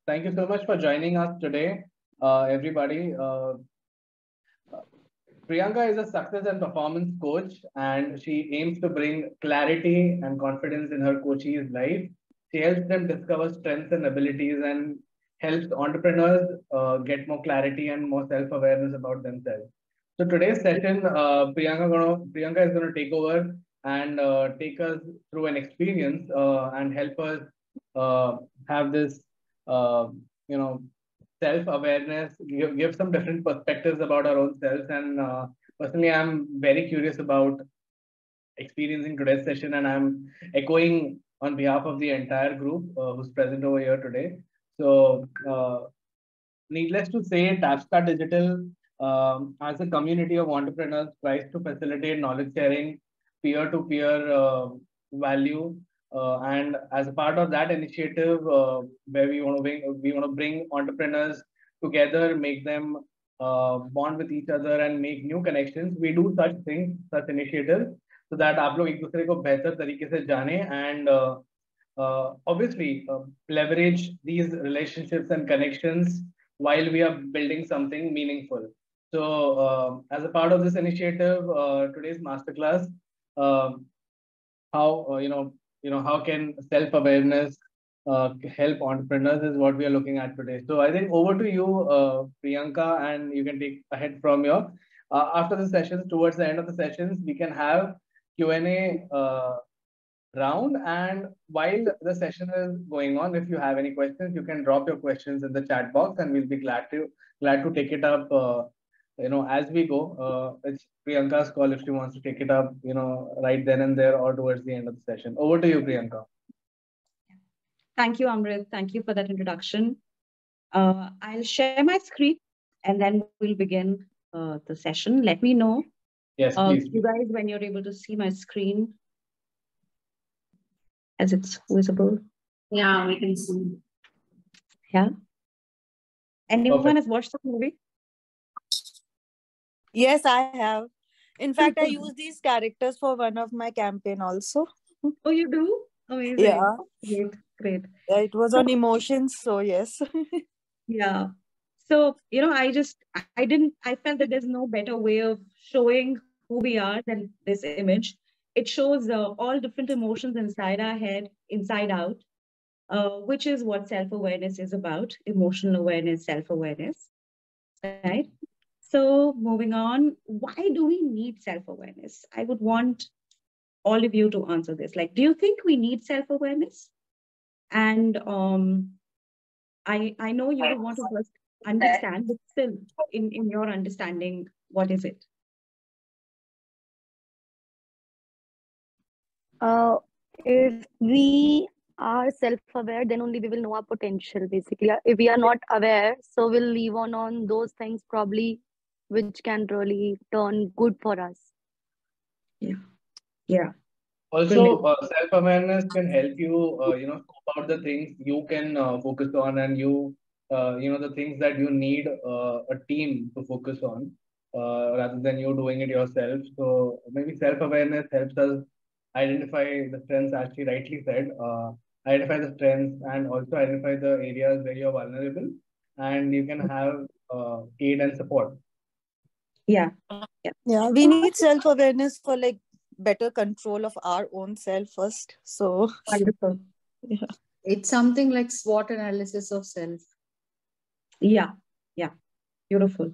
Thank you so much for joining us today, everybody. Priyanka is a success and performance coach, and she aims to bring clarity and confidence in her coachee's life. She helps them discover strengths and abilities and helps entrepreneurs get more clarity and more self awareness about themselves. So, today's session, Priyanka is going to take over and take us through an experience and help us uh, have this, uh, you know, self awareness, give some different perspectives about our own selves. And personally, I'm very curious about experiencing today's session, and I'm echoing on behalf of the entire group who's present over here today. So, needless to say, Tapstar Digital, as a community of entrepreneurs, tries to facilitate knowledge sharing, peer-to-peer value, and as a part of that initiative, where we want to bring entrepreneurs together, make them bond with each other, and make new connections. We do such things, such initiatives, so that आप लोग एक दूसरे को बेहतर तरीके से जाने and obviously leverage these relationships and connections while we are building something meaningful. So, as a part of this initiative, today's masterclass, uh, how how can self awareness help entrepreneurs is what we are looking at today. So, I think over to you, Priyanka, and you can take ahead from here. After the sessions, towards the end of the sessions, we can have Q&A round. And while the session is going on, if you have any questions, you can drop your questions in the chat box, and we'll be glad to take it up. As we go, it's Priyanka's call if she wants to take it up. Right then and there, or towards the end of the session. Over to you, Priyanka. Thank you, Amrit. Thank you for that introduction. I'll share my screen, and then we'll begin the session. Let me know, yes, please. You guys, when you're able to see my screen as it's visible. Yeah, we can see. Yeah. Anyone has watched the movie? Yes, I have. In fact, I use these characters for one of my campaign also. Oh, you do? Amazing. Yeah. Great. Yeah, it was on emotions, so yes. Yeah. So, I felt that there's no better way of showing who we are than this image. It shows all different emotions inside our head, inside out, which is what self-awareness is about, emotional awareness, self-awareness, right? So moving on, why do we need self-awareness? I would want all of you to answer this. Like, do you think we need self-awareness? And I know you would want to first understand, but still, in your understanding, what is it? If we are self-aware, then only we will know our potential, basically. If we are not aware, so we'll leave on those things probably which can really turn good for us. Yeah. Also, self-awareness can help you, scope out the things you can focus on, and the things that you need a team to focus on, rather than you doing it yourself. So maybe self-awareness helps us identify the strengths, as she rightly said, identify the strengths and also identify the areas where you're vulnerable, and you can have aid and support. Yeah. Yeah, we need self-awareness for like better control of our own self first. So wonderful. Yeah. It's something like SWOT analysis of self. Yeah. Beautiful.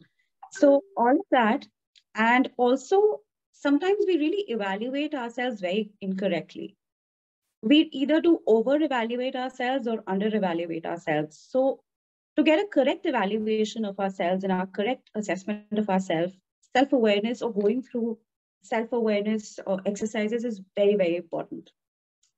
So all of that, and also sometimes we really evaluate ourselves very incorrectly. We either do over-evaluate ourselves or under-evaluate ourselves. So to get a correct evaluation of ourselves and our correct assessment of ourselves, self-awareness or going through self-awareness or exercises is very, very important.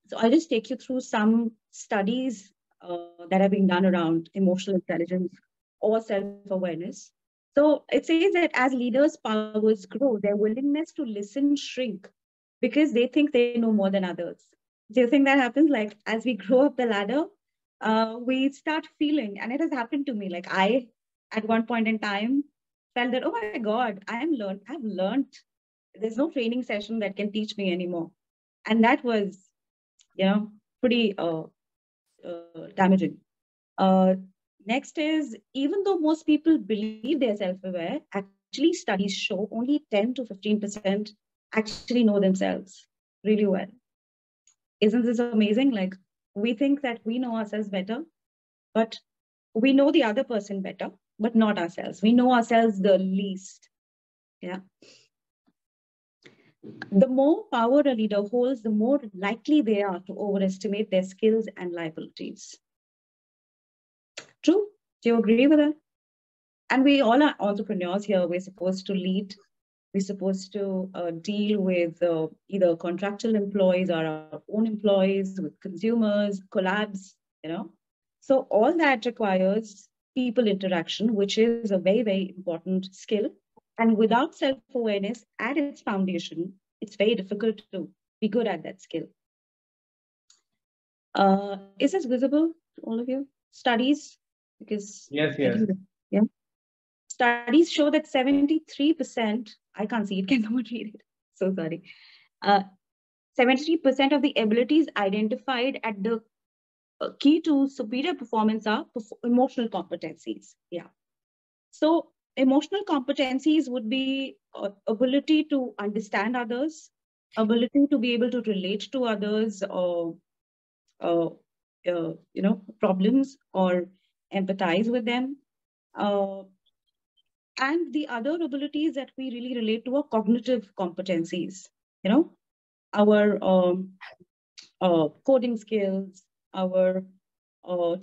So I'll just take you through some studies that have been done around emotional intelligence or self-awareness. So it says that as leaders' powers grow, their willingness to listen shrink because they think they know more than others. Do you think that happens? Like as we grow up the ladder, we start feeling, and it has happened to me. Like I, at one point in time, felt that, oh my God, I've learned. There's no training session that can teach me anymore. And that was, pretty damaging. Next is, even though most people believe they're self-aware, actually studies show only 10 to 15% actually know themselves really well. Isn't this amazing? Like, we think that we know ourselves better, but we know the other person better, but not ourselves. We know ourselves the least. Yeah. The more power a leader holds, the more likely they are to overestimate their skills and liabilities. True? Do you agree with that? And we all are entrepreneurs here. We're supposed to lead. We're supposed to deal with either contractual employees or our own employees, with consumers, collabs, you know. So all that requires people interaction, which is a very, very important skill. And without self-awareness at its foundation, it's very difficult to be good at that skill. Is this visible to all of you? Studies, because Yes, I yes. think, yeah. Studies show that 73%, I can't see it, can someone read it? So sorry. 73% of the abilities identified at the key to superior performance are emotional competencies. Yeah. So emotional competencies would be ability to understand others, ability to be able to relate to others, or problems, or empathize with them. And the other abilities that we really relate to are cognitive competencies, our coding skills, our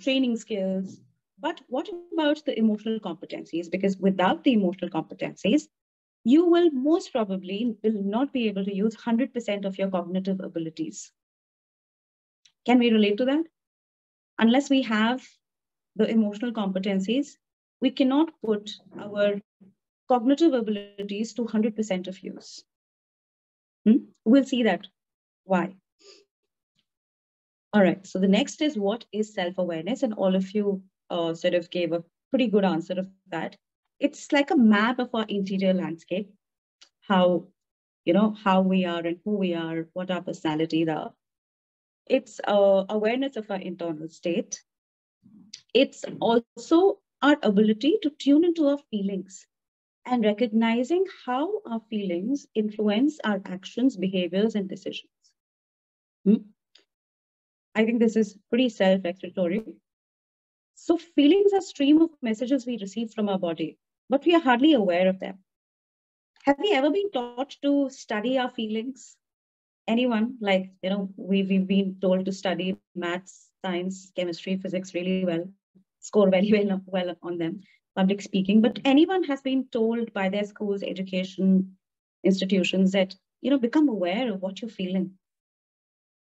training skills. But what about the emotional competencies? Because without the emotional competencies, you will most probably will not be able to use 100% of your cognitive abilities. Can we relate to that? Unless we have the emotional competencies, we cannot put our cognitive abilities to 100% of use. We'll see that. Why? All right. So the next is, what is self-awareness? And all of you sort of gave a pretty good answer of that. It's like a map of our interior landscape, how we are and who we are, what our personalities are. It's awareness of our internal state. It's also our ability to tune into our feelings and recognizing how our feelings influence our actions, behaviors, and decisions. I think this is pretty self-explanatory. So feelings are a stream of messages we receive from our body, but we are hardly aware of them. Have we ever been taught to study our feelings? Anyone? Like, we've been told to study maths, science, chemistry, physics really well, score very well on them, public speaking. But anyone has been told by their schools, education institutions that, become aware of what you're feeling.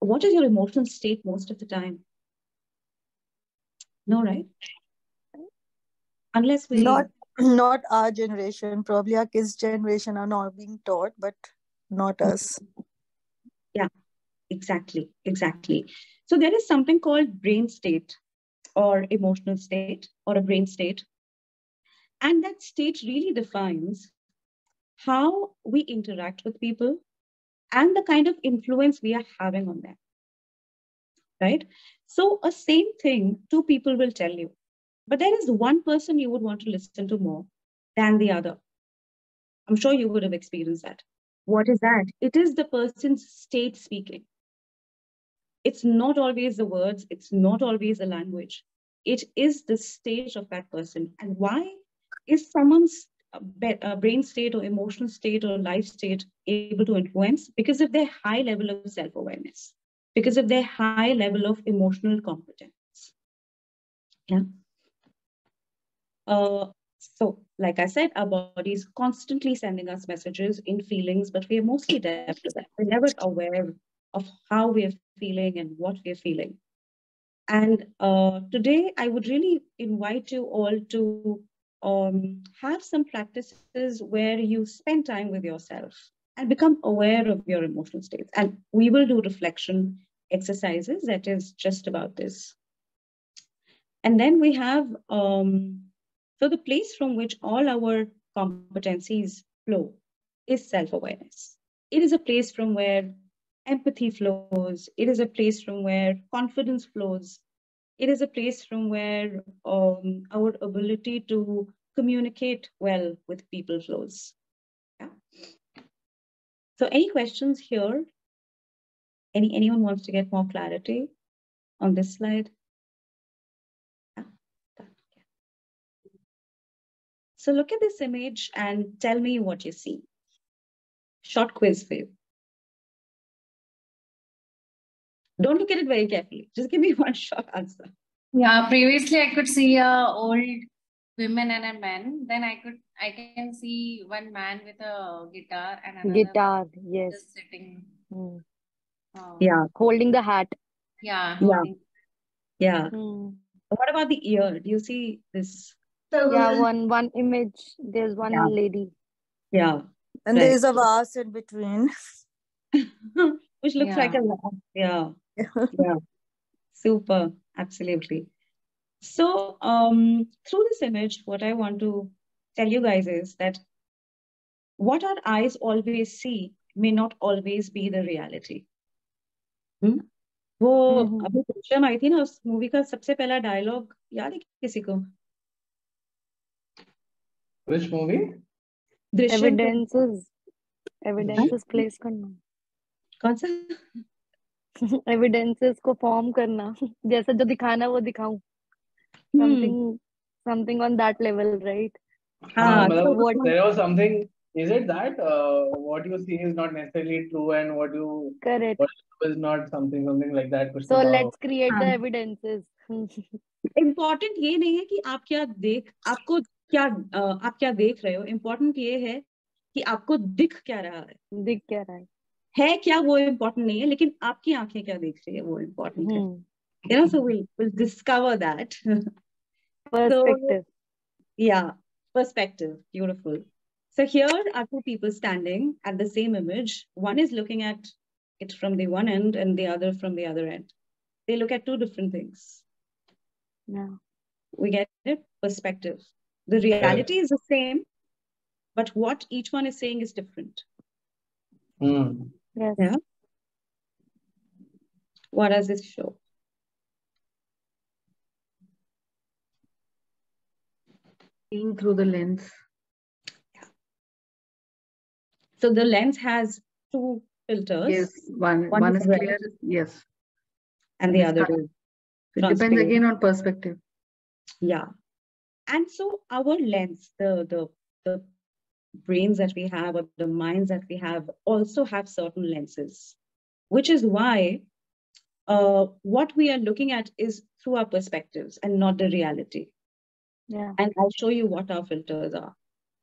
What is your emotional state most of the time? No, right? Unless we... Not our generation. Probably our kids' generation are not being taught, but not us. Yeah, exactly. So there is something called brain state or emotional state or a brain state. And that state really defines how we interact with people and the kind of influence we are having on them, right? So a same thing, two people will tell you, but there is one person you would want to listen to more than the other. I'm sure you would have experienced that. What is that? It is the person's state speaking. It's not always the words, it's not always the language. It is the state of that person. And why is someone's brain state or emotional state or life state able to influence? Because of their high level of self-awareness, because of their high level of emotional competence. Yeah. So, like I said, our body is constantly sending us messages in feelings, but we are mostly deaf to that. We're never aware of how we are feeling and what we are feeling. And today, I would really invite you all to have some practices where you spend time with yourself and become aware of your emotional states. And we will do reflection exercises that is just about this. And then we have, so the place from which all our competencies flow is self-awareness. It is a place from where empathy flows. It is a place from where confidence flows. It is a place from where our ability to communicate well with people flows. Yeah. So any questions here? Anyone wants to get more clarity on this slide? Yeah. So look at this image and tell me what you see. Short quiz for you. Don't look at it very carefully. Just give me one short answer. Yeah, previously I could see a old women and a man. Then I can see one man with a guitar and another Guitar, man yes. just sitting. Hmm. Yeah. Holding the hat. Yeah. Yeah. holding- Yeah. Hmm. What about the ear? Do you see this? Yeah, one image. There's one Yeah. lady. Yeah. And Right. there is a vase in between. Which looks like Yeah. a lot. Yeah. Yeah. Super. Absolutely. So through this image, what I want to tell you guys is that what our eyes always see may not always be the reality. Hmm? वो अभी दृश्यम आई थी ना, उस movie का सबसे पहला dialogue याद है किसी को? Which movie? दृश्यम का Evidences place करना. कौन सा? Evidences को form करना. जैसा जो दिखाना वो दिखाऊं. Something on that level, right? हाँ, मतलब What? there was something. Is it that what you see is not necessarily true and what you Correct. is not something like that? कुछ So तो था let's create the हाँ. evidences. Important ये नहीं है कि आप क्या देख रहे हो. इम्पोर्टेंट ये है कि आपको दिख क्या रहा है. दिख क्या रहा है? है क्या वो इम्पोर्टेंट नहीं है, लेकिन आपकी आंखें क्या देख रही है वो इम्पोर्टेंट है. You know, so we'll discover that. Perspective. So, yeah, perspective. Beautiful. So here are two people standing at the same image. One is looking at it from the one end and the other from the other end. They look at two different things. Yeah. We get it? Perspective. The reality is the same, but what each one is saying is different. Yes. Yeah. What does this show? Seeing through the lens. So the lens has two filters. Yes, one is red, clear. Yes. and the other is It depends transparent. again on perspective. Yeah. And so our lens, the brains that we have or the minds that we have also have certain lenses, which is why what we are looking at is through our perspectives and not the reality. Yeah. And I'll show you what our filters are.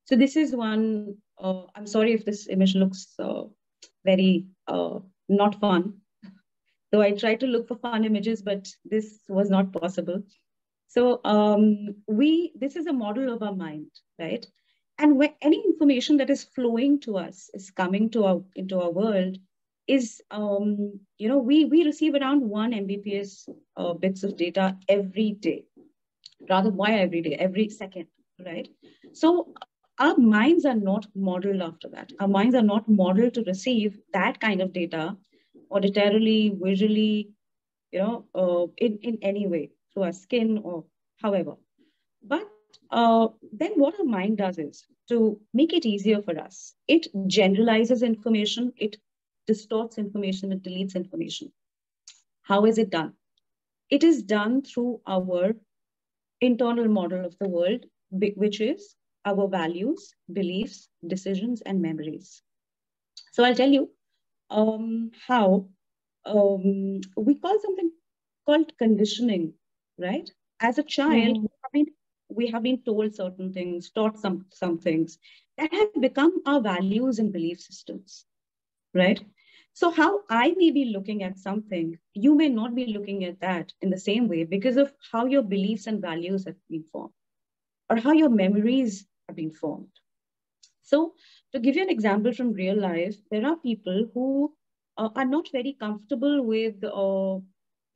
So this is one, I'm sorry if this image looks very not fun. Though I try to look for fun images, but this was not possible. So this is a model of our mind, right? And when any information that is flowing to us is coming into our world is, we receive around 1 Mbps bits of data every day. Rather, why every day? Every second, right? So our minds are not modeled after that. Our minds are not modeled to receive that kind of data auditorily, visually, in any way, through our skin or however. But then what our mind does is, to make it easier for us, it generalizes information, it distorts information, it deletes information. How is it done? It is done through our internal model of the world, which is our values, beliefs, decisions, and memories. So I'll tell you how we call something called conditioning, right? As a child, we have been told certain things, taught some things that have become our values and belief systems, right? So how I may be looking at something, you may not be looking at that in the same way because of how your beliefs and values have been formed or how your memories have been formed. So to give you an example from real life, there are people who are not very comfortable with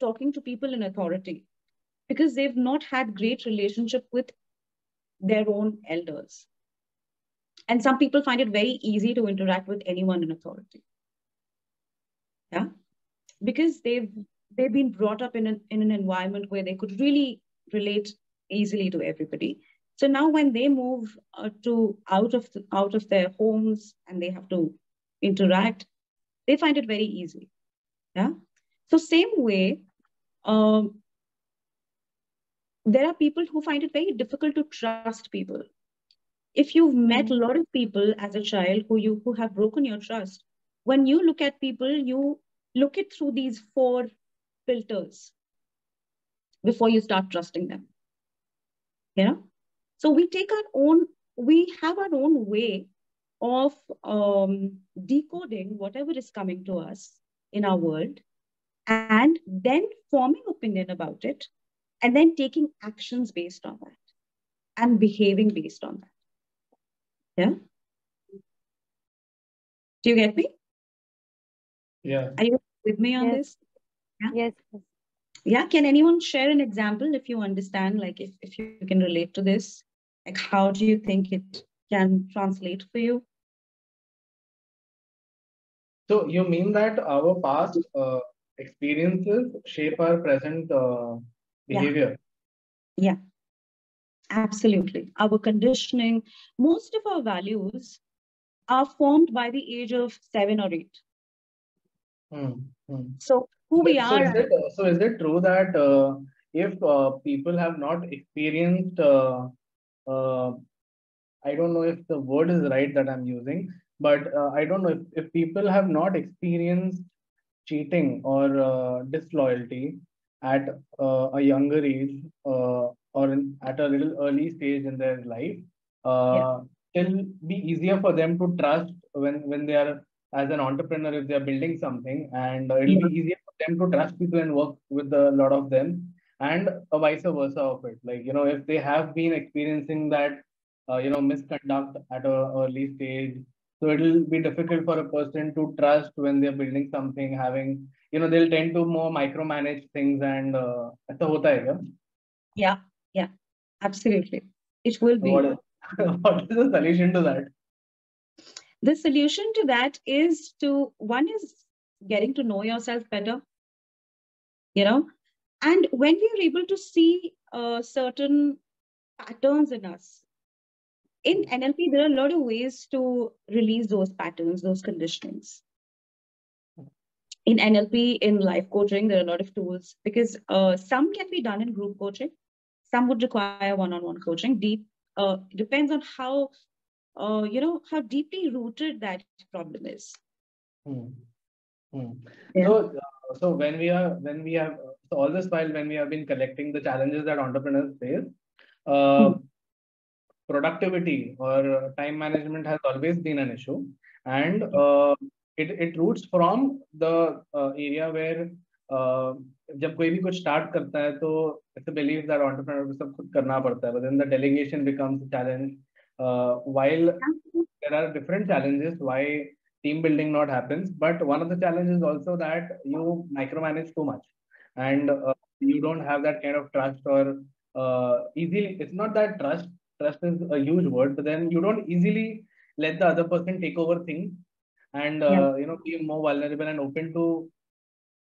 talking to people in authority because they've not had great relationship with their own elders. And some people find it very easy to interact with anyone in authority. Yeah, because they've they've been brought up in an environment where they could really relate easily to everybody. So now when they move to out of their homes and they have to interact, they find it very easy. Yeah. So same way, um, there are people who find it very difficult to trust people. If you've met a lot of people as a child who have broken your trust, when you look at people, you look it through these 4 filters before you start trusting them. Yeah. So we have our own way of decoding whatever is coming to us in our world, and then forming opinion about it, and then taking actions based on that and behaving based on that. Yeah. Do you get me? Yeah. Are you with me on Yes. this? Yeah. Yes. Yeah. Can anyone share an example if you understand, like if you can relate to this? Like, how do you think it can translate for you? So you mean that our past experiences shape our present Yeah. behavior? Yeah. Absolutely. Our conditioning, most of our values are formed by the age of 7 or 8. Hmm. Hmm. So who we So are, is it true that if people have not experienced, uh, I don't know if the word is right that I'm using, but I don't know if people have not experienced cheating or disloyalty at a younger age or at a little early stage in their life, yeah, it'll be easier for them to trust when they are as an entrepreneur if they are building something, and it'll be yeah, easier for them to trust people and work with a lot of them, and vice versa of it. Like, if they have been experiencing that misconduct at a early stage, so it'll be difficult for a person to trust when they're building something, having, they'll tend to more micromanage things and ऐसा होता है क्या? yeah, absolutely. It will What be. is, what is the solution to that? The solution to that is one is getting to know yourself better, you know, and when we are able to see certain patterns in us, in NLP, there are a lot of ways to release those patterns, those conditionings. In NLP, in life coaching, there are a lot of tools because some can be done in group coaching. Some would require one-on-one coaching. Depends on how deeply rooted that problem is. Hmm. Hmm. Yeah. So when we have so all this while when we have been collecting the challenges that entrepreneurs face, uh, productivity or time management has always been an issue, and it roots from the area where uh, जब कोई भी कुछ start करता है तो it's a belief that entrepreneur को सब खुद करना पड़ता है, but then the delegation becomes a challenge. While there are different challenges why team building not happens, but one of the challenges is also that you micromanage too much, and you don't have that kind of trust or easily. It's not that trust is a huge word, but then you don't easily let the other person take over things, and Yeah. be more vulnerable and open to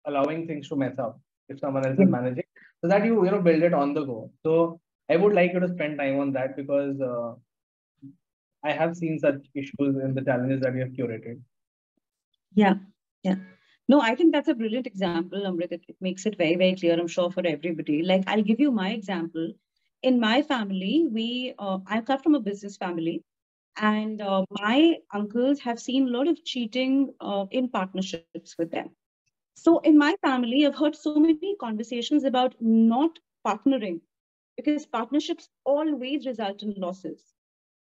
allowing things to mess up if someone else Yeah. is managing, so that you build it on the go. So I would like you to spend time on that because I have seen such issues in the challenges that we have curated. Yeah. Yeah. No, I think that's a brilliant example, Amrit. It makes it very, very clear, I'm sure, for everybody. Like, I'll give you my example. In my family, I come from a business family, and my uncles have seen a lot of cheating in partnerships with them. So in my family, I've heard so many conversations about not partnering because partnerships always result in losses.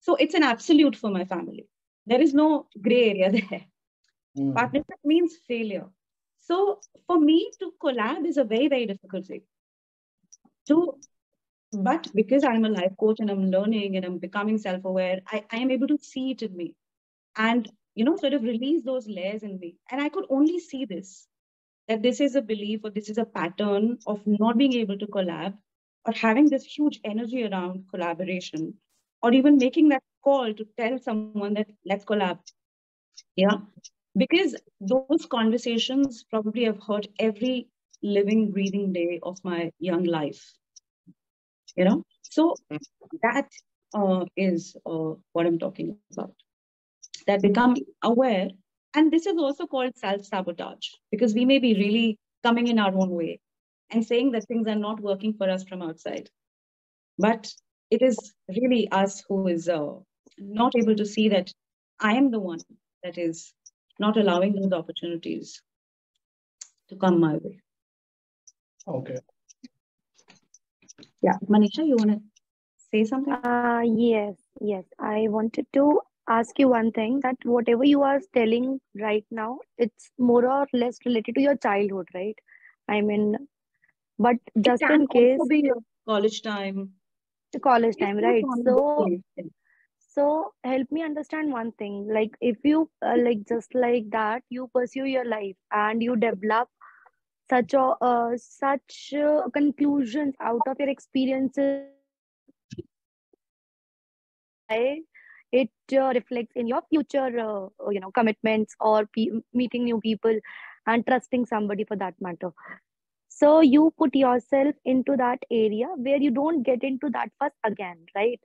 So it's an absolute for my family. There is no gray area there. Partnership means failure. So for me to collab is a very, very difficult thing. But because I'm a life coach and I'm learning and I'm becoming self-aware, I am able to see it in me and, sort of release those layers in me. And I could only see this, that this is a belief or this is a pattern of not being able to collab or having this huge energy around collaboration or even making that call to tell someone that let's collab. Yeah. Because those conversations probably I've heard every living, breathing day of my young life. So that is what I'm talking about. That becoming aware, and this is also called self-sabotage, because we may be really coming in our own way and saying that things are not working for us from outside. But it is really us who is not able to see that I am the one that is not allowing those opportunities to come my way. Okay. Yeah, Manisha, you want to say something? Yes. I wanted to ask you one thing, that whatever you are telling right now, it's more or less related to your childhood, right? I mean, but It just can in also case, be your college time. the college Yes, time, yes, right? on So, both ways. so help me understand one thing. Like, if you like just like that, you pursue your life and you develop such conclusions out of your experiences, why it reflects in your future commitments or meeting new people and trusting somebody for that matter. So you put yourself into that area where you don't get into that fuss again, right?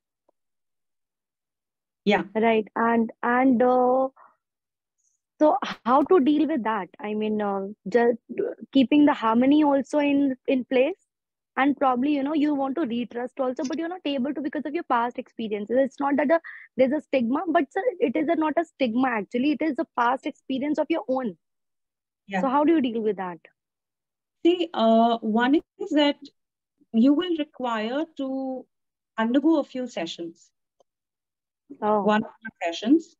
Yeah. Right. And so how to deal with that? I mean, just keeping the harmony also in place. And probably, you want to retrust also, but you're not able to because of your past experiences. It's not that there's a stigma, but it is not a stigma actually. It is a past experience of your own. Yeah. So how do you deal with that? See, one is that you will require to undergo a few sessions, Oh, one-on-one sessions,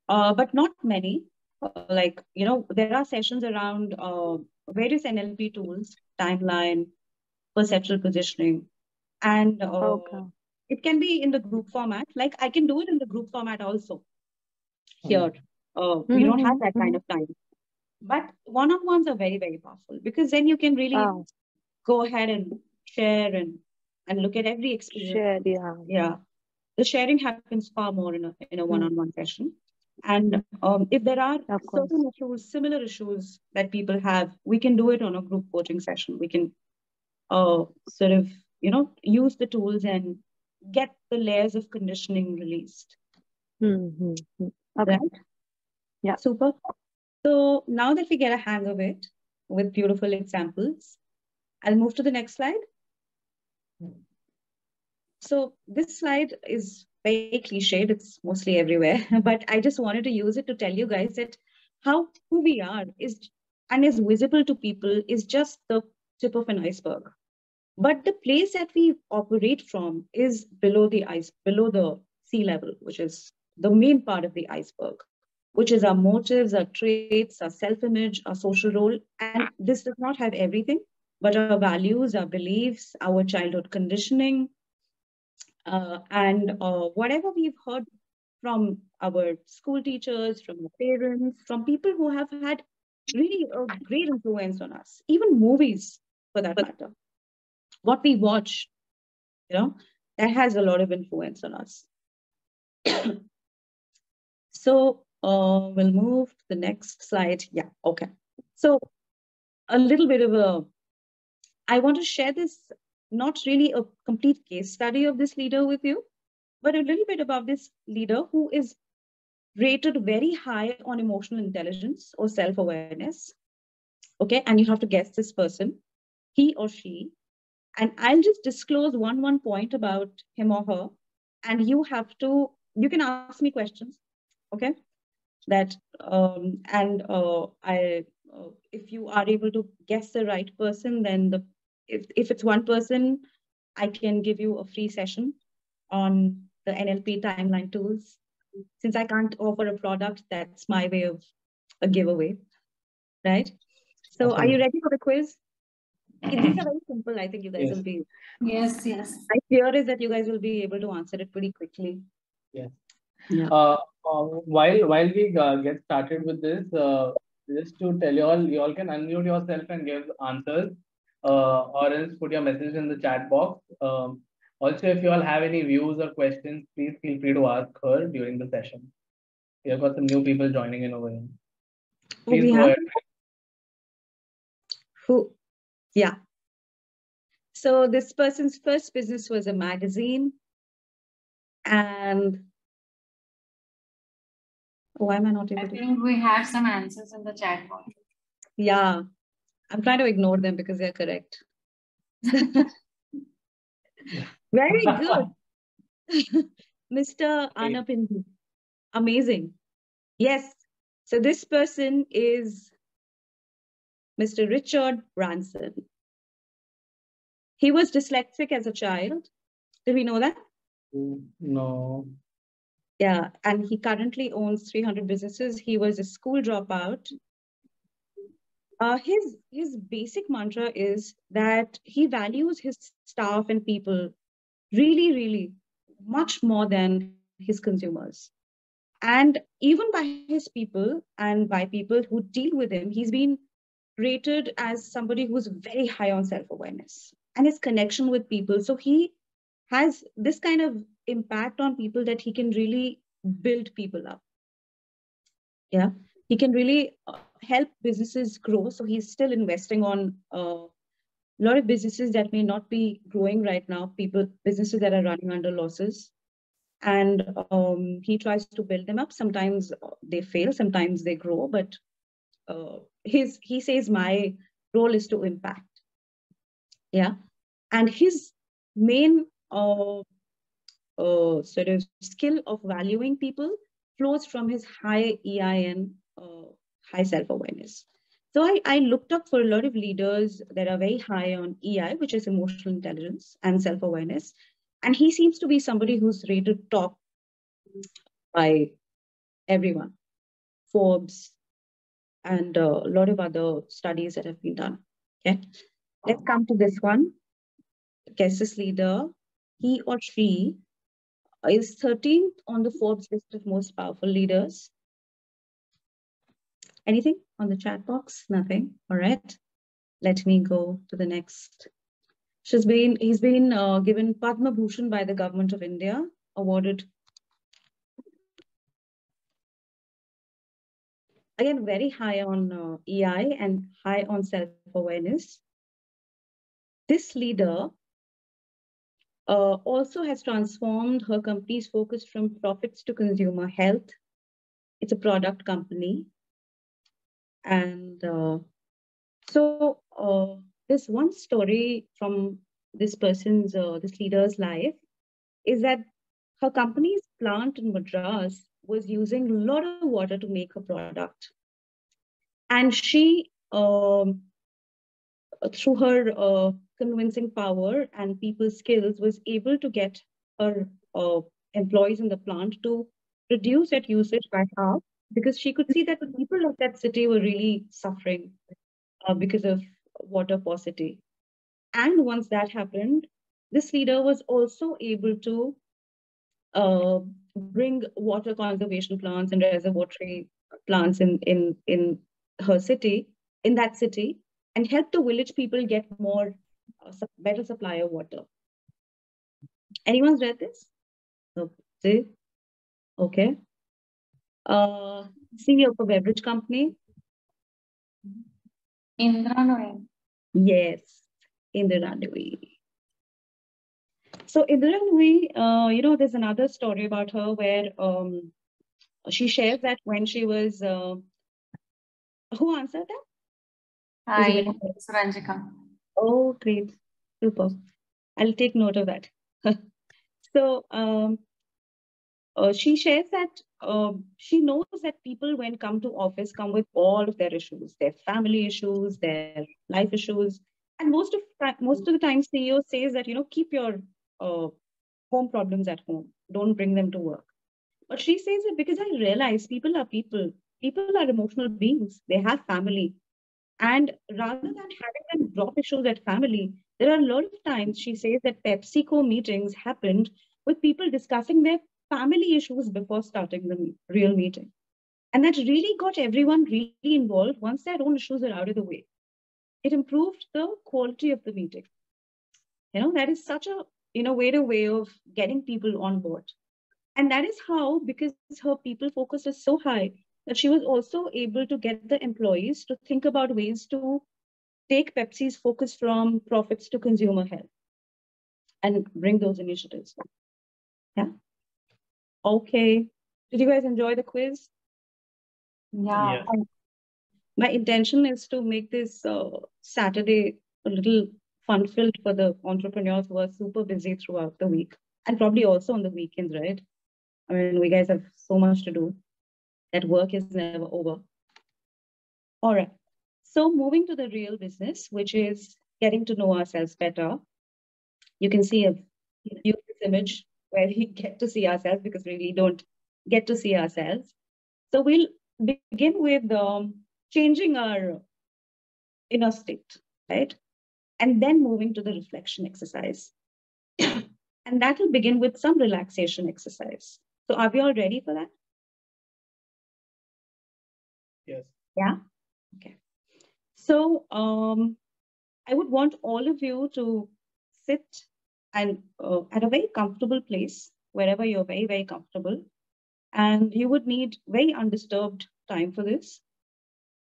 but not many. Like, there are sessions around various NLP tools, timeline, perceptual positioning, and okay. it can be in the group format. Like, I can do it in the group format also here. We don't have that kind of time. But one-on-ones are very, very powerful, because then you can really Oh, go ahead and share and look at every experience. share, yeah. Yeah. The sharing happens far more in a one-on-one session. And if there are Of course. certain issues, similar issues that people have, we can do it on a group coaching session. We can sort of, use the tools and get the layers of conditioning released. Okay. Right? Yeah. Super. So now that we get a hang of it with beautiful examples, I'll move to the next slide. So this slide is very cliched. It's mostly everywhere, but I just wanted to use it to tell you guys that who we are is visible to people is just the tip of an iceberg. But the place that we operate from is below the sea level, which is the main part of the iceberg, which is our motives, our traits, our self-image, our social role. And this does not have everything, but our values, our beliefs, our childhood conditioning, and whatever we've heard from our school teachers, from our parents, from people who have had really a great influence on us, even movies for that matter. What we watch, that has a lot of influence on us. So we'll move to the next slide. Yeah, okay. So a little bit I want to share this, not really a complete case study of this leader with you, but a little bit about this leader who is rated very high on emotional intelligence or self-awareness. Okay, and you have to guess this person, he or she. And I'll just disclose one point about him or her, and you can ask me questions. Okay, that and I if you are able to guess the right person, then if it's one person, I can give you a free session on the NLP timeline tools. Since I can't offer a product, that's my way of a giveaway, right? So are you ready for the quiz? These are very simple. I think you guys will be. Yes. My fear is that you guys will be able to answer it pretty quickly. Yes. Yeah. While we get started with this, just to tell you all can unmute yourself and give answers, or else put your message in the chat box. Also, if you all have any views or questions, please feel free to ask her during the session. We have got some new people joining in over here. Please go ahead. Who? Yeah. So this person's first business was a magazine. And why am I not I able to? think we have some answers in the chat box. Yeah. I'm trying to ignore them because they're correct. Very good. Mr. Anapindu. Amazing. Yes. So this person is Mr. Richard Branson. He was dyslexic as a child. Did we know that? No. Yeah. And he currently owns 300 businesses. He was a school dropout. His basic mantra is that he values his staff and people really, really much more than his consumers. And even by his people and by people who deal with him, he's been rated as somebody who's very high on self-awareness and his connection with people. So he has this kind of impact on people that he can really build people up. Yeah, he can really help businesses grow. So he's still investing on a lot of businesses that may not be growing right now, businesses that are running under losses. And he tries to build them up. Sometimes they fail, sometimes they grow, but he says my role is to impact. Yeah. And his main sort of skill of valuing people flows from his high EIN, high self-awareness. So I looked up for a lot of leaders that are very high on EI, which is emotional intelligence and self-awareness. And he seems to be somebody who's rated top by everyone, Forbes, and a lot of other studies that have been done. Okay, let's come to this one. Guess this leader, he or she is 13th on the Forbes list of most powerful leaders. Anything on the chat box? Nothing. All right. Let me go to the next. He's been given Padma Bhushan by the government of India, awarded. Again, very high on EI and high on self-awareness. This leader also has transformed her company's focus from profits to consumer health. It's a product company. And so this one story from this leader's life is that her company's plant in Madras was using a lot of water to make her product. And she, through her convincing power and people's skills, was able to get her employees in the plant to reduce that usage by half, because she could see that the people of that city were really suffering because of water paucity. And once that happened, this leader was also able to bring water conservation plants and reservoir plants in her city, in that city, and help the village people get more better supply of water. Anyone's read this? Okay. Okay. CEO of a beverage company. Indra Noy. Yes, Indira Nooyi. So Indira Nooyi, there's another story about her where she shares that when she was, who answered that? Hi, Suranjika. Oh, great. Super. I'll take note of that. So she shares that she knows that people, when come to office, come with all of their issues, their family issues, their life issues. And most of the time, CEO says that, keep your home problems at home. Don't bring them to work. But she says it because I realize people are people. People are emotional beings. They have family. And rather than having them drop issues at family, there are a lot of times she says that PepsiCo meetings happened with people discussing their family issues before starting the real meeting. And that really got everyone really involved once their own issues are out of the way. It improved the quality of the meeting. That is such a innovative way of getting people on board. And that is how, because her people focus is so high, that she was also able to get the employees to think about ways to take Pepsi's focus from profits to consumer health and bring those initiatives. Yeah. Okay. Did you guys enjoy the quiz? Yeah. My intention is to make this Saturday a little fun-filled for the entrepreneurs who are super busy throughout the week and probably also on the weekends, right? I mean, we guys have so much to do. That work is never over. All right. So moving to the real business, which is getting to know ourselves better. You can see a beautiful image where we get to see ourselves because we really don't get to see ourselves. So we'll begin with changing our inner state, right? And then moving to the reflection exercise. And that will begin with some relaxation exercise. So are we all ready for that? Yes. Yeah? Okay. So I would want all of you to sit and at a very comfortable place, wherever you're very, very comfortable. And you would need very undisturbed time for this,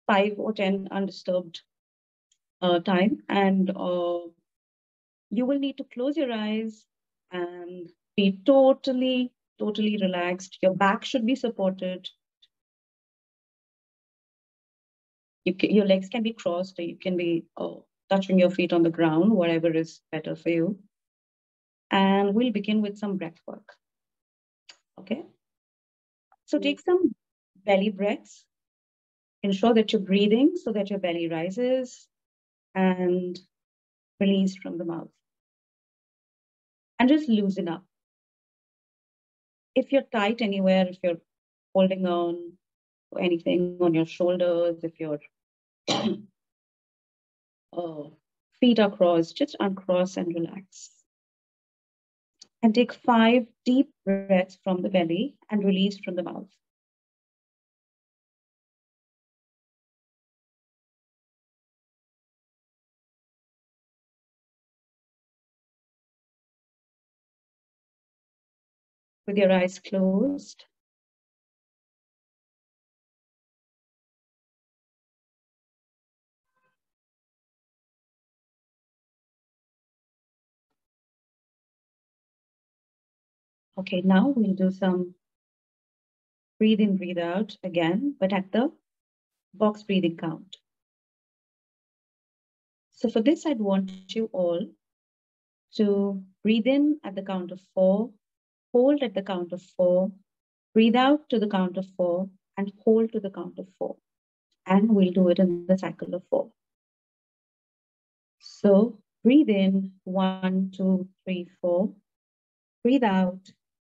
5 or 10 undisturbed time. And you will need to close your eyes and be totally, totally relaxed. Your back should be supported. Your legs can be crossed, or you can be touching your feet on the ground, whatever is better for you. And we'll begin with some breath work. Okay? So take some belly breaths. Ensure that you're breathing so that your belly rises and release from the mouth. And just loosen up. If you're tight anywhere, if you're holding on to anything on your shoulders, if your feet are crossed, just uncross and relax. And take 5 deep breaths from the belly and release from the mouth. With your eyes closed. Okay, now we'll do some breathe in, breathe out again, but at the box breathing count. So for this, I'd want you all to breathe in at the count of 4, hold at the count of 4, breathe out to the count of 4, and hold to the count of 4. And we'll do it in the cycle of 4. So breathe in, 1, 2, 3, 4. Breathe out,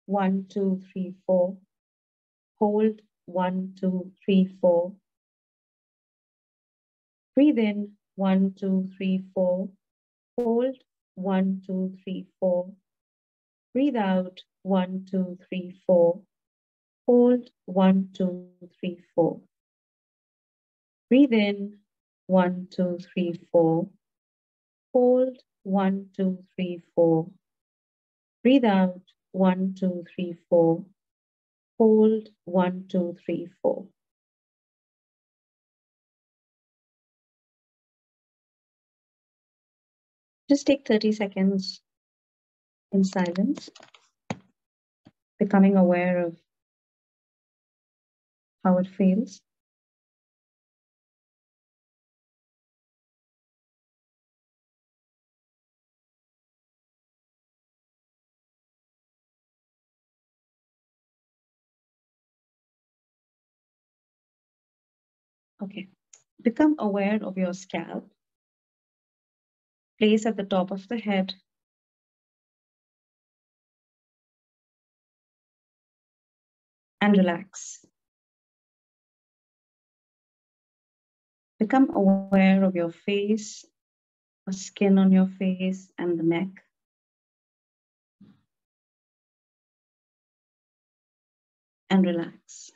1, 2, 3, 4. Hold, 1, 2, 3, 4. Breathe in, 1, 2, 3, 4. Hold, 1, 2, 3, 4. Breathe out, 1, 2, 3, 4. Hold, 1, 2, 3, 4. Breathe in, 1, 2, 3, 4. Hold, 1, 2, 3, 4. Breathe out, 1, 2, 3, 4. Hold, 1, 2, 3, 4. Just take 30 seconds in silence, becoming aware of how it feels. Okay. Become aware of your scalp. Place at the top of the head. And relax. Become aware of your face, the skin on your face and the neck. And relax.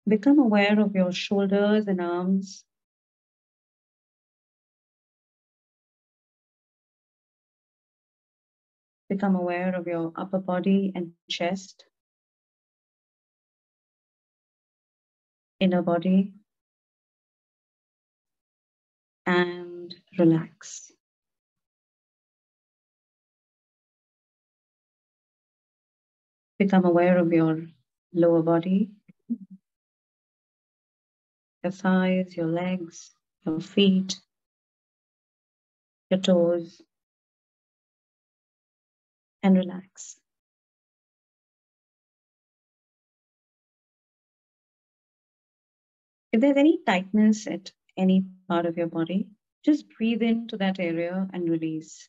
Become aware of your shoulders and arms. Become aware of your upper body and chest, inner body, and relax. Become aware of your lower body, your thighs, your legs, your feet, your toes, and relax. If there's any tightness at any part of your body, just breathe into that area and release.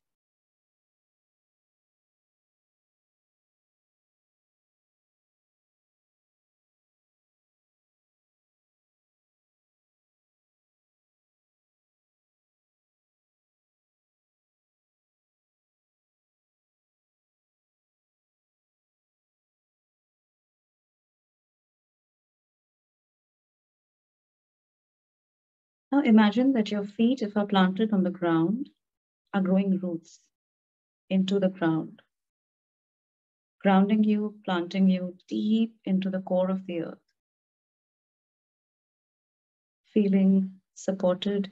Now imagine that your feet, if are planted on the ground, are growing roots into the ground, grounding you, planting you deep into the core of the earth, feeling supported.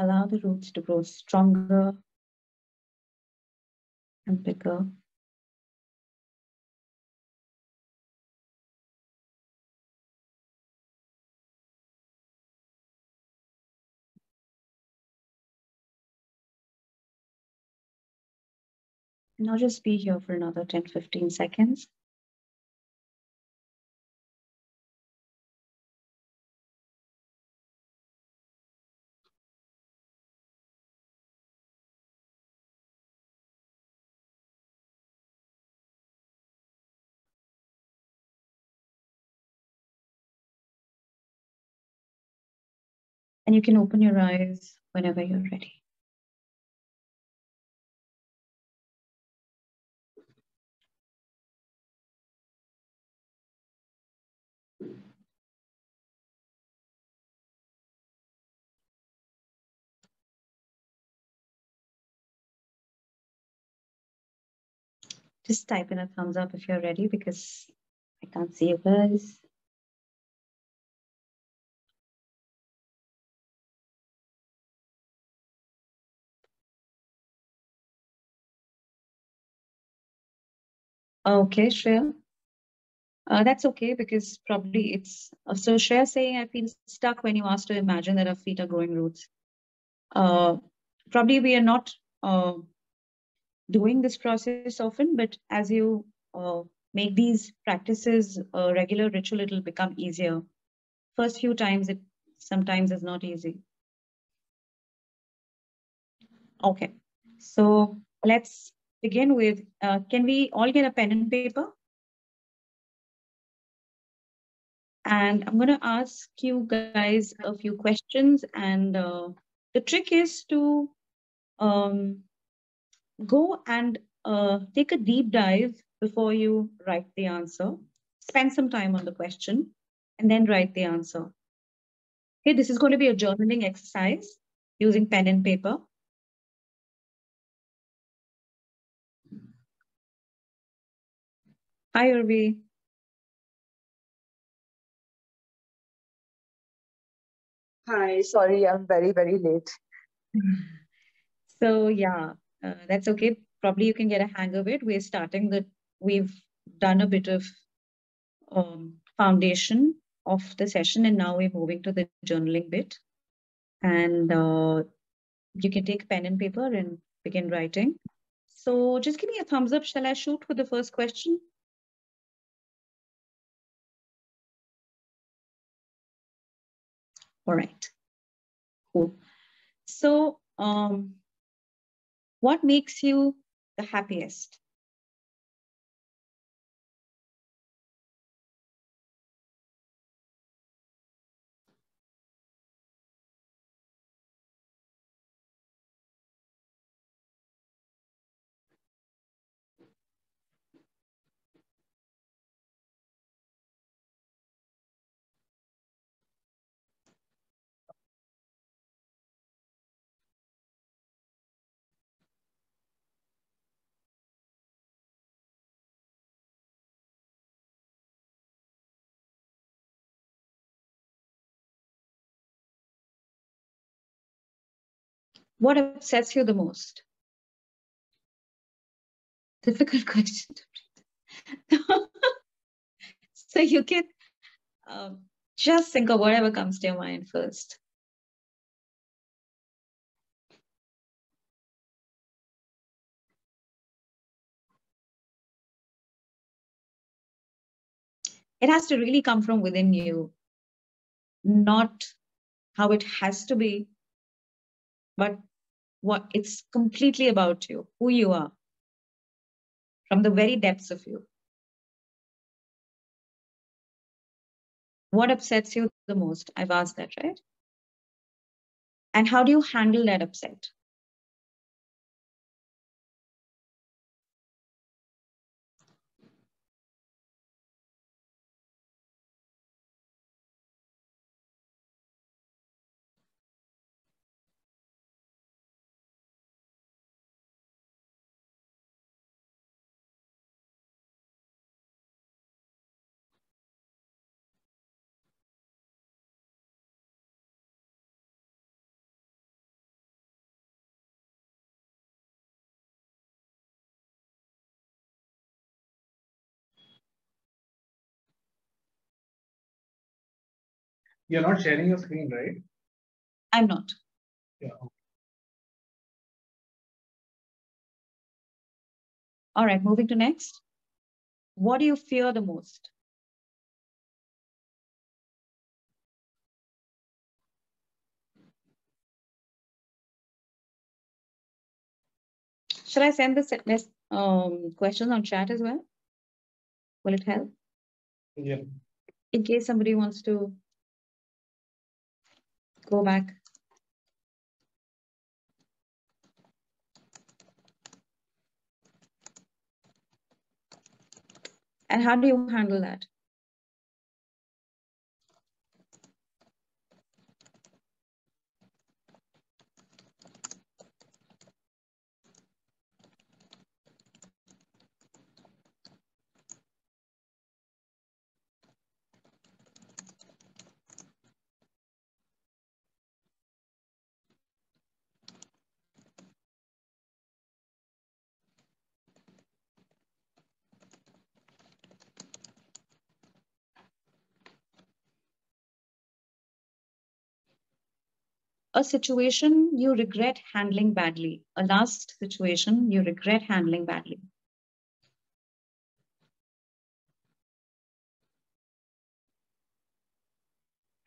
Allow the roots to grow stronger and bigger. Now just be here for another 10-15 seconds. And you can open your eyes whenever you're ready. Just type in a thumbs up if you're ready because I can't see you guys. Okay, Shreya. That's okay because probably it's so Shreya saying I feel stuck when you asked to imagine that our feet are growing roots. Uh, Probably we are not doing this process often, but as you make these practices a regular ritual, it'll become easier. First few times, it sometimes is not easy. Okay, so let's begin with, can we all get a pen and paper? And I'm going to ask you guys a few questions. And the trick is to um, go and take a deep dive before you write the answer. Spend some time on the question and then write the answer. Okay, this is going to be a journaling exercise using pen and paper. Hi, Urvi. Hi, sorry, I'm very, very late. So yeah, that's okay. Probably you can get a hang of it. We're starting the, we've done a bit of foundation of the session and now we're moving to the journaling bit. And you can take pen and paper and begin writing. So just give me a thumbs up. Shall I shoot with the first question? All right, cool. So what makes you the happiest? What upsets you the most? Difficult question. So you can just think of whatever comes to your mind first. It has to really come from within you, not how it has to be, but what it's completely about you, who you are, from the very depths of you. What upsets you the most? I've asked that, right? And how do you handle that upset? You're not sharing your screen, right? I'm not. Yeah. All right, moving to next. What do you fear the most? Should I send this questions on chat as well? Will it help? Yeah. In case somebody wants to go back. And how do you handle that? A situation you regret handling badly. A last situation you regret handling badly.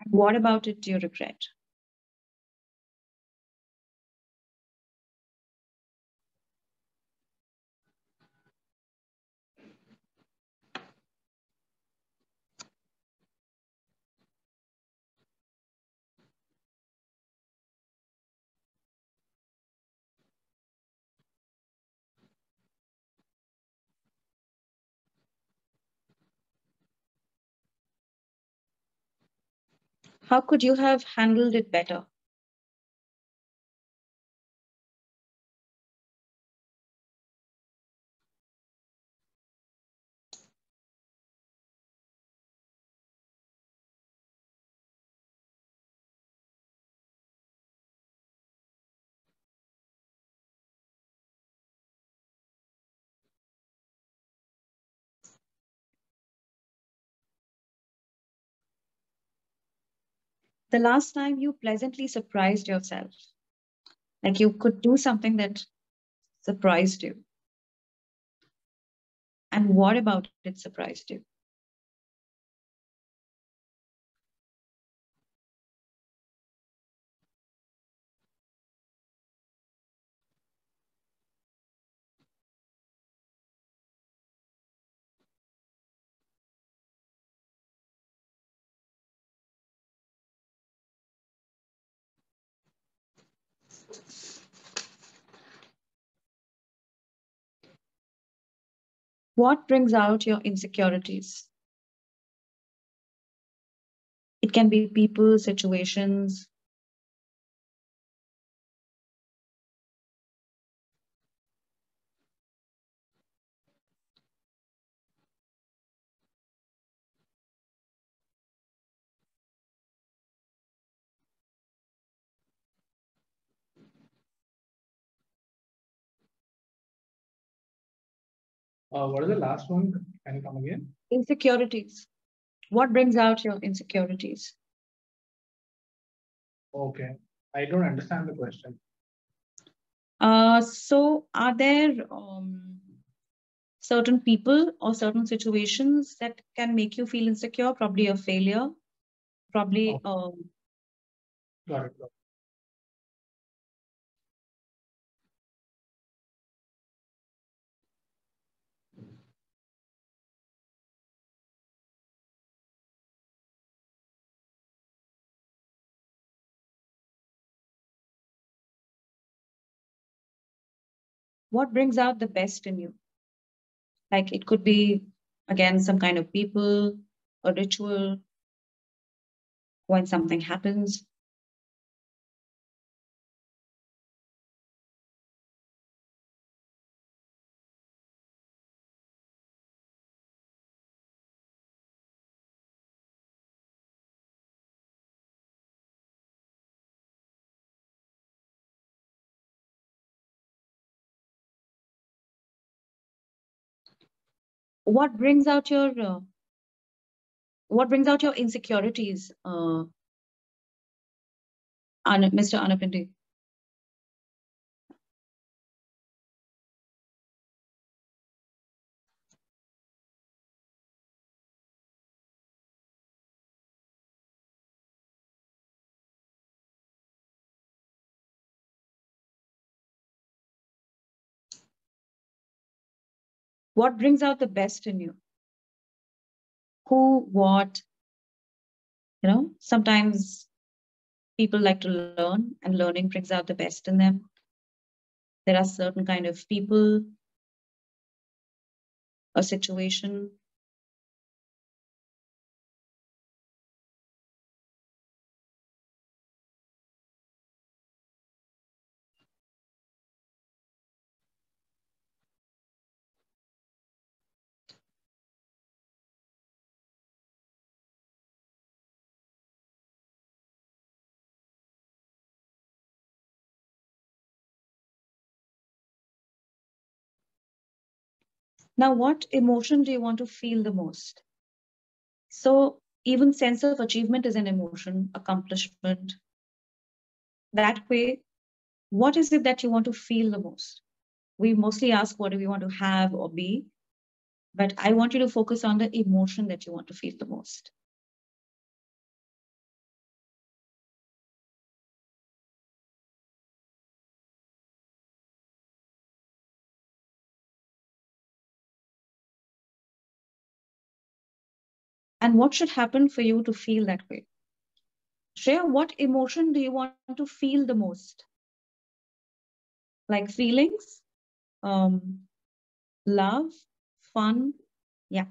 And what about it do you regret? How could you have handled it better? The last time you pleasantly surprised yourself, like you could do something that surprised you. And what about it surprised you? What brings out your insecurities? It can be people, situations. What is the last one? Can you come again? Insecurities. What brings out your insecurities? Okay. I don't understand the question. So are there certain people or certain situations that can make you feel insecure? Probably a failure, probably Got it. Got it. what brings out the best in you? Like it could be, again, some kind of people, a ritual, when something happens. What brings out your insecurities, Mr. Anapindi? What brings out the best in you? Who, what, sometimes people like to learn, and learning brings out the best in them. There are certain kind of people, a situation. Now, what emotion do you want to feel the most? So even sense of achievement is an emotion, accomplishment. That way, what is it that you want to feel the most? We mostly ask what do we want to have or be, but I want you to focus on the emotion that you want to feel the most. And what should happen for you to feel that way? Shreya, what emotion do you want to feel the most? Like feelings, love, fun? Yeah.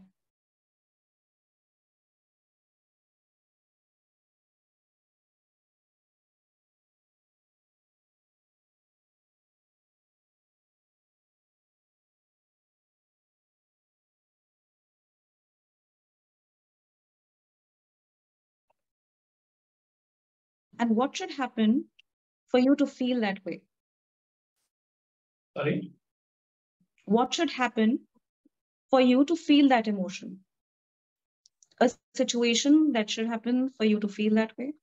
And what should happen for you to feel that way? Sorry? What should happen for you to feel that emotion? A situation that should happen for you to feel that way?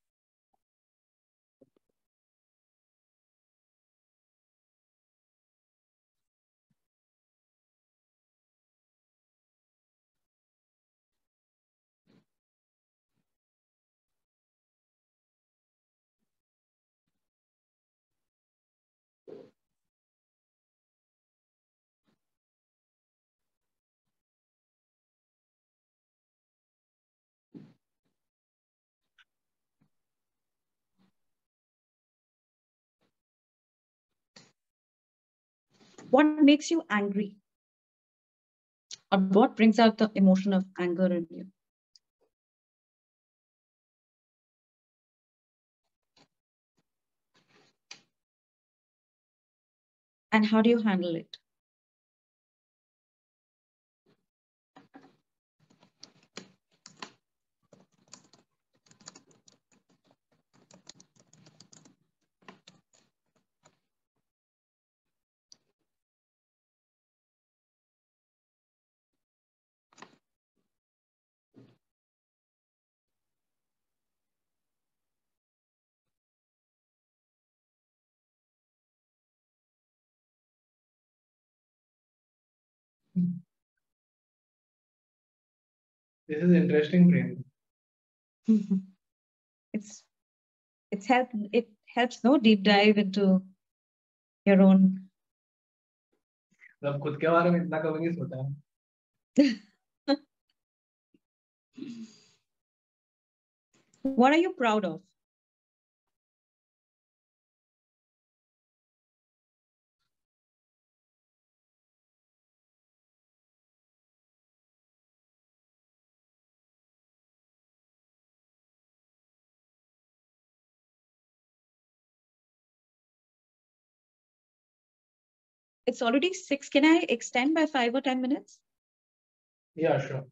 What makes you angry? Or what brings out the emotion of anger in you? And how do you handle it? This is interesting, Priyanka. It's it helps no deep dive into your own. जब खुद के बारे में इतना कभी नहीं सोचा है. What are you proud of? It's already 6. Can I extend by 5 or 10 minutes? Yeah, sure.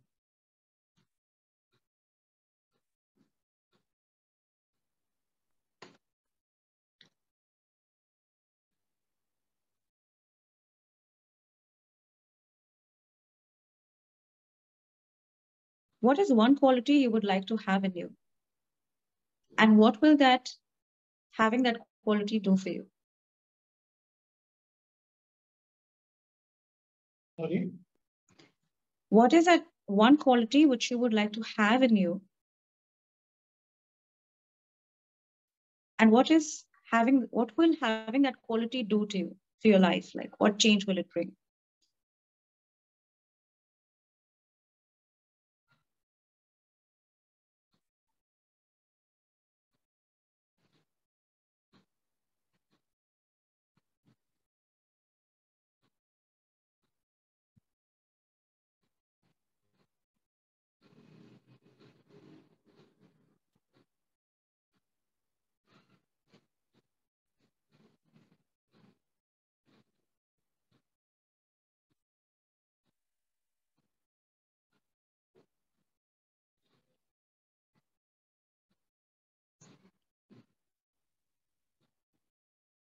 What is one quality you would like to have in you? And what will having that quality do for you? Sorry? What is that one quality which you would like to have in you? And what will having that quality do to you, to your life? Like, what change will it bring?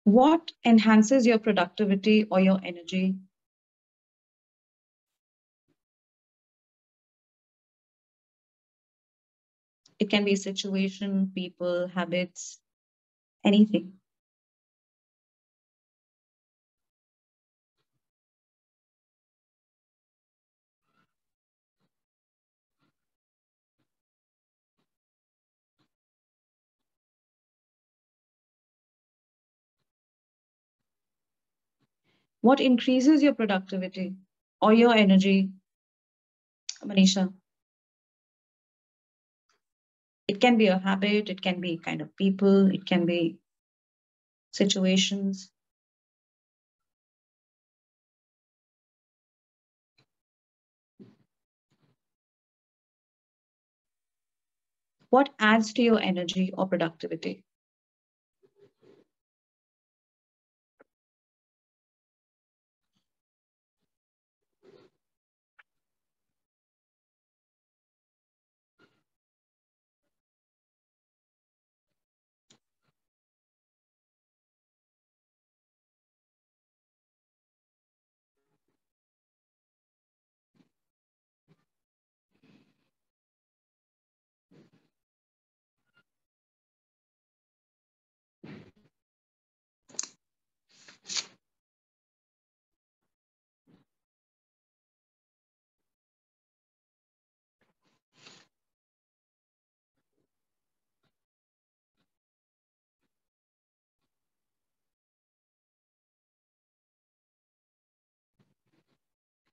What enhances your productivity or your energy? It can be a situation, people, habits, anything. What increases your productivity or your energy, Manisha? It can be a habit, it can be kind of people, it can be situations. What adds to your energy or productivity?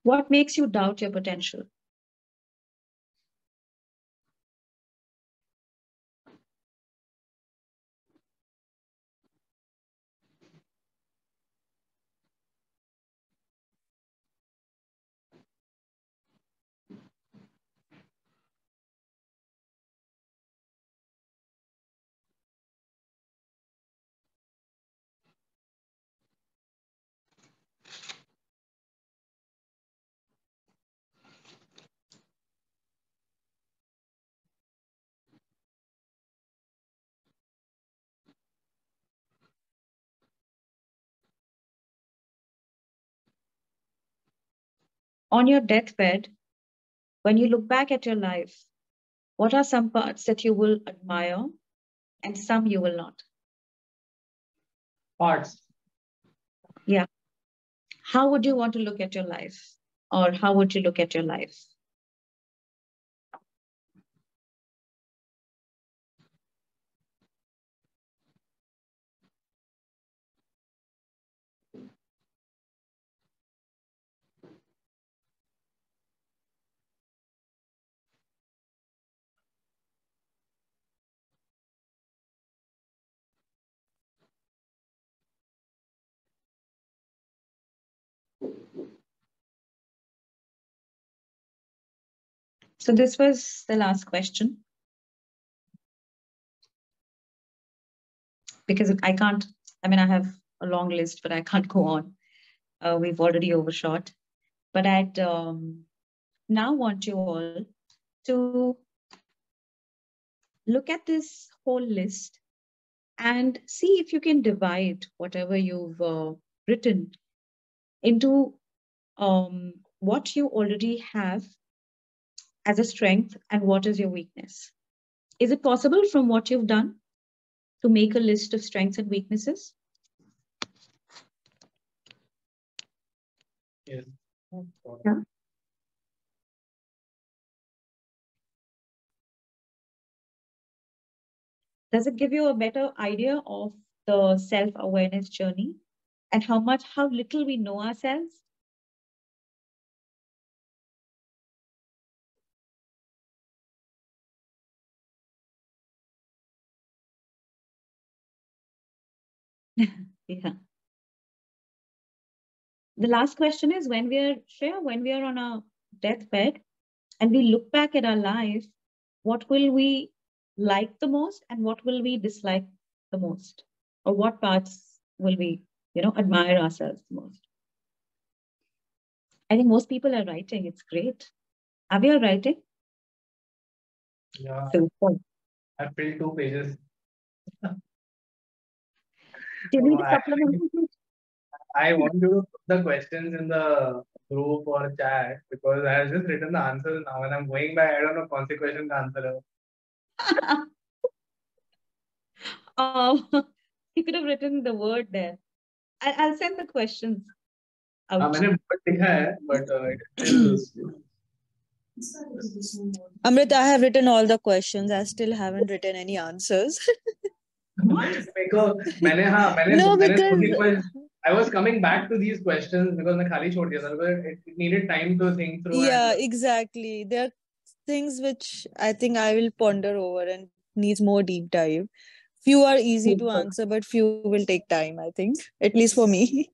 What makes you doubt your potential? On your deathbed, when you look back at your life, what are some parts that you will admire and some you will not? Parts. Yeah. How would you want to look at your life? Or how would you look at your life? So this was the last question, because I can't, I mean, I have a long list, but I can't go on. We've already overshot. But I'd now want you all to look at this whole list and see if you can divide whatever you've written into what you already have as a strength and what is your weakness. Is it possible from what you've done to make a list of strengths and weaknesses? Yes. Yeah. Does it give you a better idea of the self-awareness journey and how little we know ourselves? Yeah. The last question is, when we are on a deathbed and we look back at our life, what will we like the most and what will we dislike the most? Or what parts will we, admire ourselves the most? I think most people are writing. It's great. Are we all writing? Yeah. Super. I filled 2 pages. Do you need a I, supplementary? I want you to put the questions in the group or chat because I have just written the answers now and I'm going by, I don't know, consequence the answer. You could have written the word there. I'll send the questions out. मैंने word लिखा है, but it is still. Amrit, I have written all the questions. I still haven't written any answers. No, because I was coming back to these questions because मैं खाली छोड़ दिया था because it needed time to think through. yeah, and, exactly. There are things which I think I will ponder over and needs more deep dive. Few are easy to answer, but few will take time, I think, at least for me.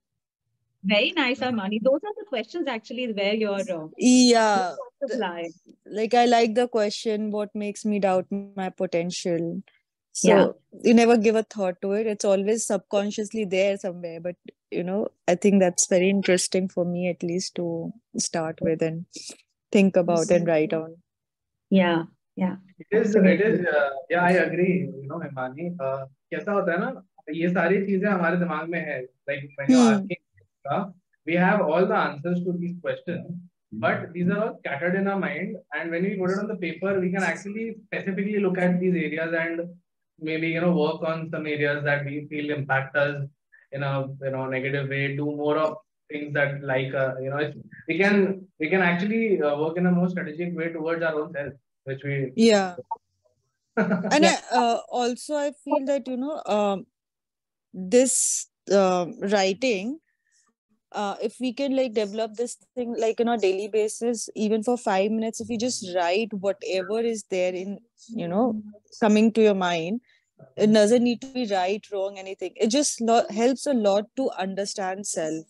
Very nice, Armani. Those are the questions actually where your Yeah, lie. like I like the question, what makes me doubt my potential? So Yeah. you never give a thought to it. It's always subconsciously there somewhere. But I think that's very interesting for me at least to start with and think about and write on. Yeah. Yeah. It is, yeah, I agree, Himani. कैसा होता है ना, ये सारी चीजें हमारे दिमाग में है. Like when you're asking stuff, we have all the answers to these questions, but these are all scattered in our mind. And when we put it on the paper, we can actually specifically look at these areas and maybe work on some areas that we feel impact us in a negative way. Do more of things that we can actually work in a more strategic way towards our own self, which we Yeah. And Yeah. also I feel that this writing, if we can like develop this thing like on a daily basis, even for 5 minutes, if you just write whatever is there in coming to your mind, it doesn't need to be right, wrong, anything. It just helps a lot to understand self.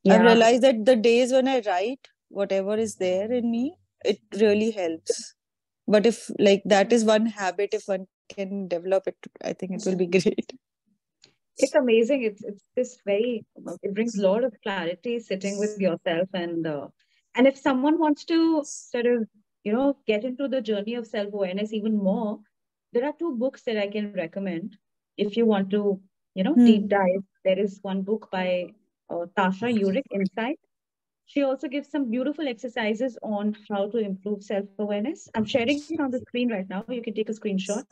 I've Yeah. realized that the days when I write whatever is there in me, it really helps. But if like that is one habit, if one can develop it, I think it will be great. It's amazing. It's this very, it brings a lot of clarity sitting with yourself. And if someone wants to sort of, get into the journey of self-awareness even more, there are 2 books that I can recommend. If you want to, deep dive, there is one book by Tasha Eurich, Insight. She also gives some beautiful exercises on how to improve self-awareness. I'm sharing it on the screen right now. You can take a screenshot.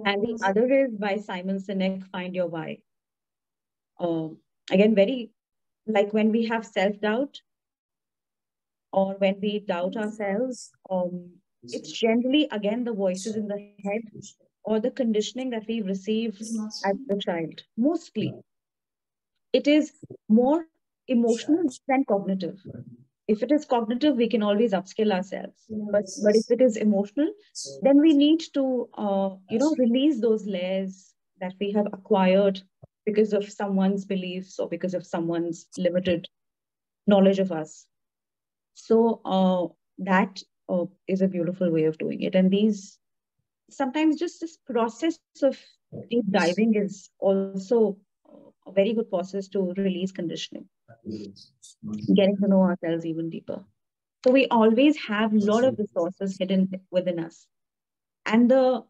And the other is by Simon Sinek, Find Your Why. Again, very like when we have self-doubt, or when we doubt ourselves, it's generally again the voices in the head or the conditioning that we've received as a child. Mostly, it is more emotional than cognitive. If it is cognitive, we can always upskill ourselves. But if it is emotional, then we need to release those layers that we have acquired because of someone's beliefs or because of someone's limited knowledge of us. So that is a beautiful way of doing it. And these sometimes just this process of deep diving is also a very good process to release conditioning, getting to know ourselves even deeper. So we always have a lot of resources hidden within us. And the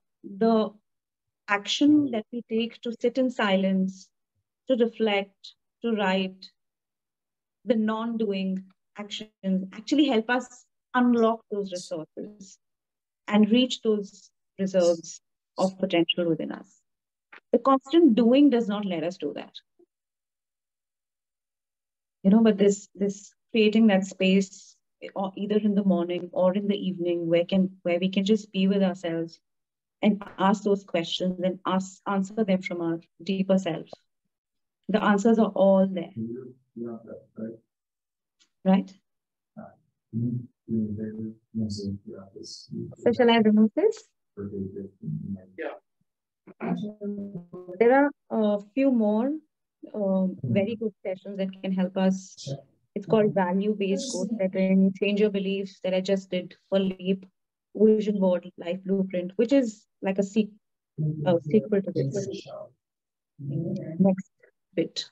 action that we take to sit in silence, to reflect, to write, the non-doing actions actually help us unlock those resources and reach those reserves of potential within us. The constant doing does not let us do that. But this creating that space, or either in the morning or in the evening, where we can just be with ourselves and ask those questions and answer them from our deeper self. The answers are all there. Right? So shall I remove this? Yeah. There are a few more very good sessions that can help us. It's called value-based goal setting, change your beliefs, that I just did for Leap, vision board, life blueprint, which is like a sequel to this. Next bit.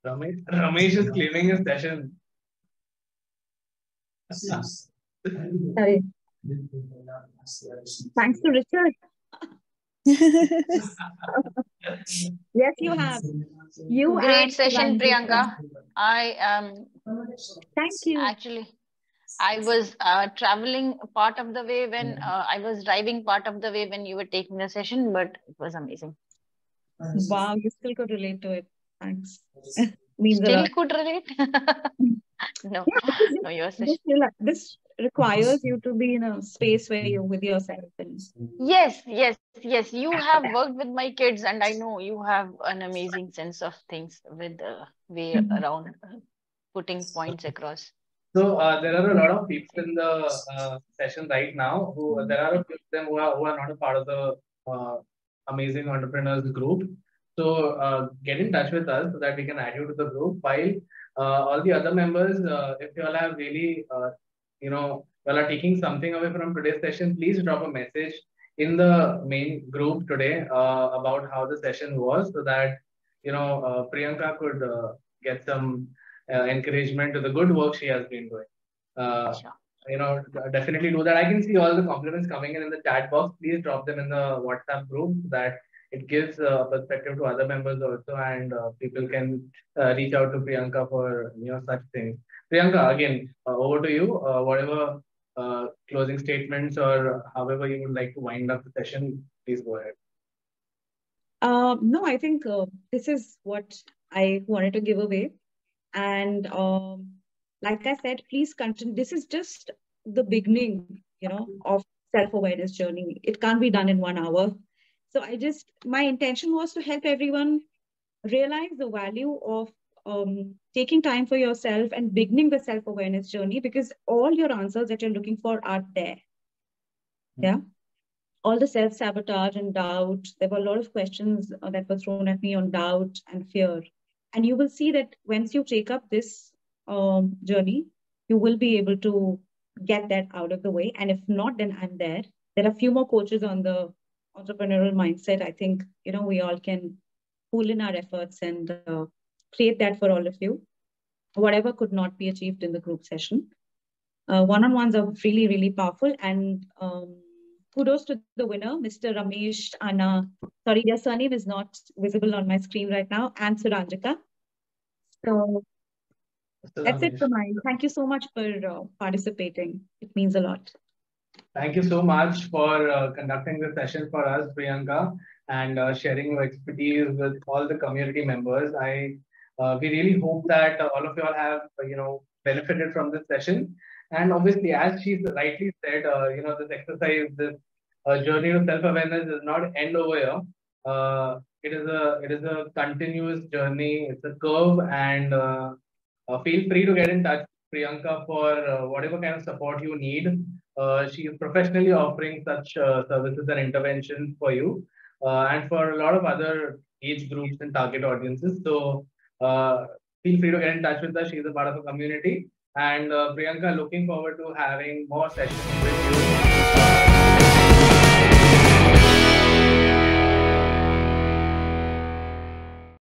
Ramesh is claiming his session. Sorry. Thanks to Richard. Yes, you have. You Great session, and Priyanka. I Thank you. actually I was traveling part of the way when I was driving part of the way when you were taking the session, but it was amazing. Wow, you still could relate to it. Thanks. Means a Still lot. could relate? No, Yeah, because no, your this, session. this requires you to be in a space where you're with yourself. And Yes, yes, yes. You have worked with my kids, and I know you have an amazing sense of things with the way around putting points across. So there are a lot of people in the session right now who there are a few of them who are not a part of the amazing entrepreneurs group. So get in touch with us so that we can add you to the group. While all the other members, if you all have really you all are taking something away from today's session, please drop a message in the main group today about how the session was, so that Priyanka could get some encouragement to the good work she has been doing. Uh, Sure. Definitely do that. I can see all the compliments coming in the chat box. Please drop them in the WhatsApp group so that it gives perspective to other members also, and people can reach out to Priyanka for such things. Priyanka, again, over to you. Whatever closing statements or however you would like to wind up the session, please go ahead. no, I think this is what I wanted to give away. And like I said, please continue. This is just the beginning, of self-awareness journey. It can't be done in 1 hour. So my intention was to help everyone realize the value of taking time for yourself and beginning the self-awareness journey, because all your answers that you're looking for are there. Yeah. All the self-sabotage and doubt. There were a lot of questions that were thrown at me on doubt and fear. And you will see that once you take up this journey, you will be able to get that out of the way. And if not, then I'm there. There are a few more coaches on the entrepreneurial mindset. I think, we all can pool in our efforts and create that for all of you. Whatever could not be achieved in the group session. One-on-ones are really, really powerful. And kudos to the winner, Mr. Ramesh Anna. Sorry, their surname is not visible on my screen right now, and Suranjika. So that's it for mine. Thank you so much for participating. It means a lot. Thank you so much for conducting the session for us, Priyanka, and sharing your expertise with all the community members. I We really hope that all of you all have, benefited from this session. And obviously, as she rightly said, this exercise, this journey to self-awareness does not end over here. It is a continuous journey. It's a curve, and feel free to get in touch with Priyanka for whatever kind of support you need. She is professionally offering such services and interventions for you, and for a lot of other age groups and target audiences. So feel free to get in touch with her. She's a part of a community. And Priyanka, looking forward to having more sessions with you.